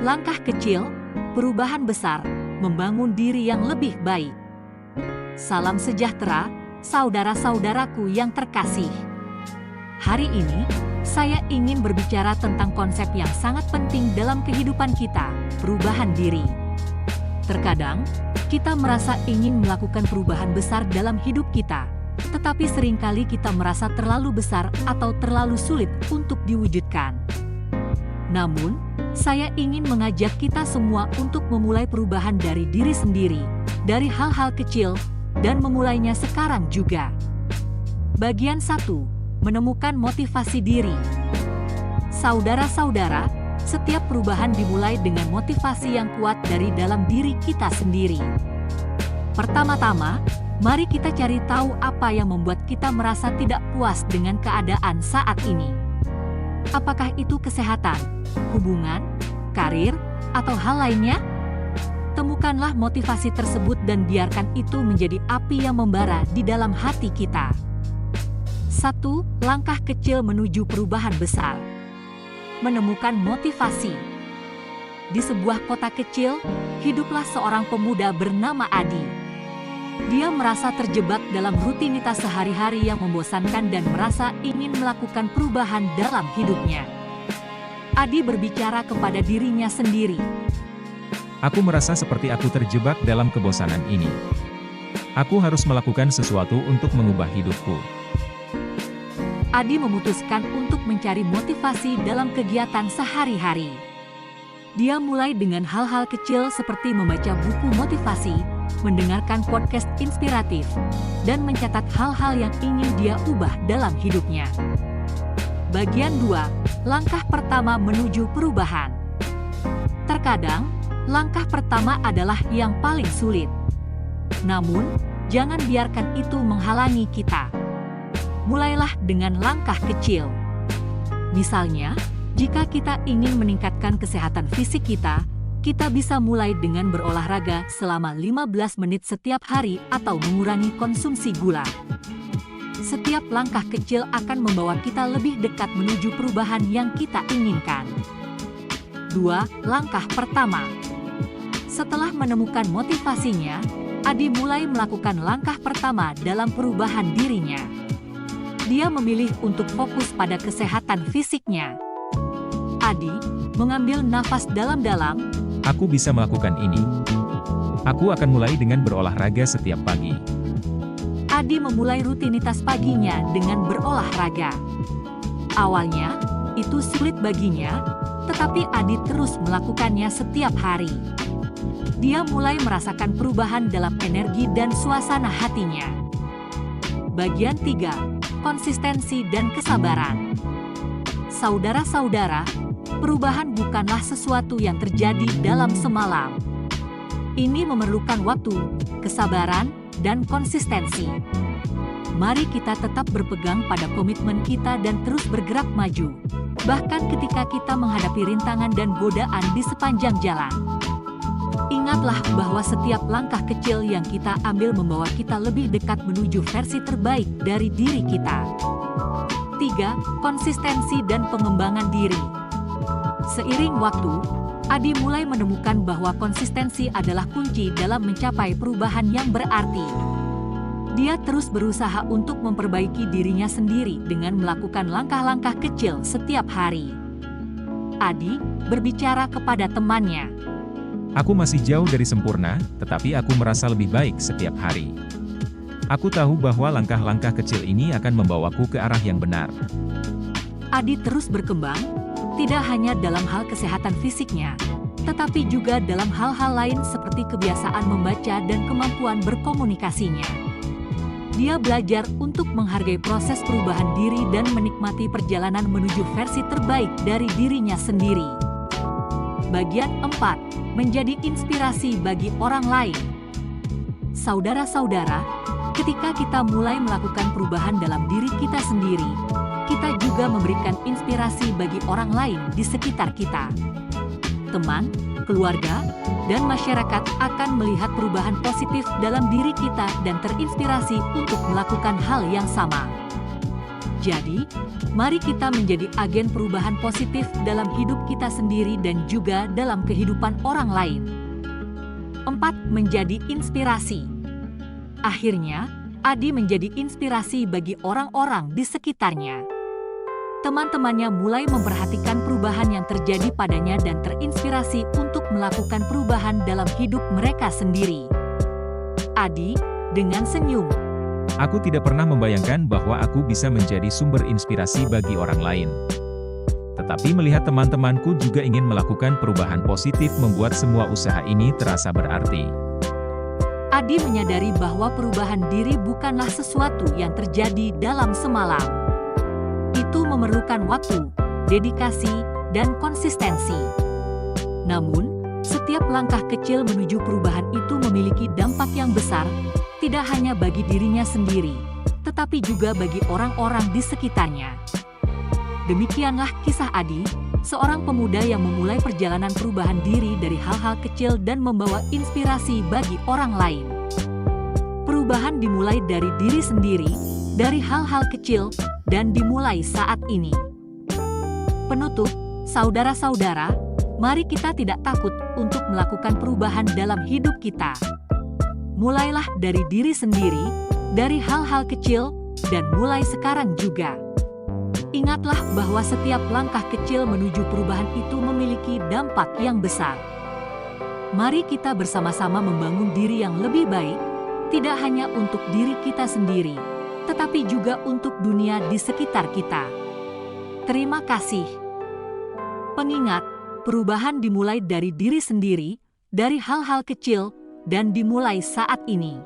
Langkah kecil, perubahan besar, membangun diri yang lebih baik. Salam sejahtera, saudara-saudaraku yang terkasih. Hari ini, saya ingin berbicara tentang konsep yang sangat penting dalam kehidupan kita, perubahan diri. Terkadang, kita merasa ingin melakukan perubahan besar dalam hidup kita, tetapi seringkali kita merasa terlalu besar atau terlalu sulit untuk diwujudkan. Namun, saya ingin mengajak kita semua untuk memulai perubahan dari diri sendiri, dari hal-hal kecil, dan memulainya sekarang juga. Bagian 1. Menemukan motivasi diri. Saudara-saudara, setiap perubahan dimulai dengan motivasi yang kuat dari dalam diri kita sendiri. Pertama-tama, mari kita cari tahu apa yang membuat kita merasa tidak puas dengan keadaan saat ini. Apakah itu kesehatan, hubungan, karir, atau hal lainnya? Temukanlah motivasi tersebut dan biarkan itu menjadi api yang membara di dalam hati kita. 1. Langkah kecil menuju perubahan besar. Menemukan motivasi. Di sebuah kota kecil, hiduplah seorang pemuda bernama Adi. Dia merasa terjebak dalam rutinitas sehari-hari yang membosankan dan merasa ingin melakukan perubahan dalam hidupnya. Adi berbicara kepada dirinya sendiri. Aku merasa seperti aku terjebak dalam kebosanan ini. Aku harus melakukan sesuatu untuk mengubah hidupku. Adi memutuskan untuk mencari motivasi dalam kegiatan sehari-hari. Dia mulai dengan hal-hal kecil seperti membaca buku motivasi, mendengarkan podcast inspiratif, dan mencatat hal-hal yang ingin dia ubah dalam hidupnya. Bagian 2. Langkah pertama menuju perubahan. Terkadang, langkah pertama adalah yang paling sulit. Namun, jangan biarkan itu menghalangi kita. Mulailah dengan langkah kecil. Misalnya, jika kita ingin meningkatkan kesehatan fisik kita bisa mulai dengan berolahraga selama 15 menit setiap hari atau mengurangi konsumsi gula. Setiap langkah kecil akan membawa kita lebih dekat menuju perubahan yang kita inginkan. 2. Langkah pertama. Setelah menemukan motivasinya, Adi mulai melakukan langkah pertama dalam perubahan dirinya. Dia memilih untuk fokus pada kesehatan fisiknya. Adi mengambil nafas dalam-dalam. Aku bisa melakukan ini. Aku akan mulai dengan berolahraga setiap pagi. Adi memulai rutinitas paginya dengan berolahraga. Awalnya, itu sulit baginya, tetapi Adi terus melakukannya setiap hari. Dia mulai merasakan perubahan dalam energi dan suasana hatinya. Bagian 3. Konsistensi dan kesabaran. Saudara-saudara, perubahan bukanlah sesuatu yang terjadi dalam semalam. Ini memerlukan waktu, kesabaran, dan konsistensi. Mari kita tetap berpegang pada komitmen kita dan terus bergerak maju, bahkan ketika kita menghadapi rintangan dan godaan di sepanjang jalan. Ingatlah bahwa setiap langkah kecil yang kita ambil membawa kita lebih dekat menuju versi terbaik dari diri kita. 3. Konsistensi dan pengembangan diri. Seiring waktu, Adi mulai menemukan bahwa konsistensi adalah kunci dalam mencapai perubahan yang berarti. Dia terus berusaha untuk memperbaiki dirinya sendiri dengan melakukan langkah-langkah kecil setiap hari. Adi berbicara kepada temannya. Aku masih jauh dari sempurna, tetapi aku merasa lebih baik setiap hari. Aku tahu bahwa langkah-langkah kecil ini akan membawaku ke arah yang benar. Adi terus berkembang, tidak hanya dalam hal kesehatan fisiknya, tetapi juga dalam hal-hal lain seperti kebiasaan membaca dan kemampuan berkomunikasinya. Dia belajar untuk menghargai proses perubahan diri dan menikmati perjalanan menuju versi terbaik dari dirinya sendiri. Bagian 4. Menjadi inspirasi bagi orang lain. Saudara-saudara, ketika kita mulai melakukan perubahan dalam diri kita sendiri, kita juga memberikan inspirasi bagi orang lain di sekitar kita. Teman, keluarga, dan masyarakat akan melihat perubahan positif dalam diri kita dan terinspirasi untuk melakukan hal yang sama. Jadi, mari kita menjadi agen perubahan positif dalam hidup kita sendiri dan juga dalam kehidupan orang lain. 4. Menjadi inspirasi. Akhirnya, Adi menjadi inspirasi bagi orang-orang di sekitarnya. Teman-temannya mulai memperhatikan perubahan yang terjadi padanya dan terinspirasi untuk melakukan perubahan dalam hidup mereka sendiri. Adi, dengan senyum, Aku tidak pernah membayangkan bahwa aku bisa menjadi sumber inspirasi bagi orang lain. Tetapi melihat teman-temanku juga ingin melakukan perubahan positif membuat semua usaha ini terasa berarti. Adi menyadari bahwa perubahan diri bukanlah sesuatu yang terjadi dalam semalam. Itu memerlukan waktu, dedikasi, dan konsistensi. Namun, setiap langkah kecil menuju perubahan itu memiliki dampak yang besar, tidak hanya bagi dirinya sendiri, tetapi juga bagi orang-orang di sekitarnya. Demikianlah kisah Adi, seorang pemuda yang memulai perjalanan perubahan diri dari hal-hal kecil dan membawa inspirasi bagi orang lain. Perubahan dimulai dari diri sendiri, dari hal-hal kecil, dan dimulai saat ini. Penutup, saudara-saudara, mari kita tidak takut untuk melakukan perubahan dalam hidup kita. Mulailah dari diri sendiri, dari hal-hal kecil, dan mulai sekarang juga. Ingatlah bahwa setiap langkah kecil menuju perubahan itu memiliki dampak yang besar. Mari kita bersama-sama membangun diri yang lebih baik, tidak hanya untuk diri kita sendiri, tetapi juga untuk dunia di sekitar kita. Terima kasih. Pengingat, perubahan dimulai dari diri sendiri, dari hal-hal kecil, dan dimulai saat ini.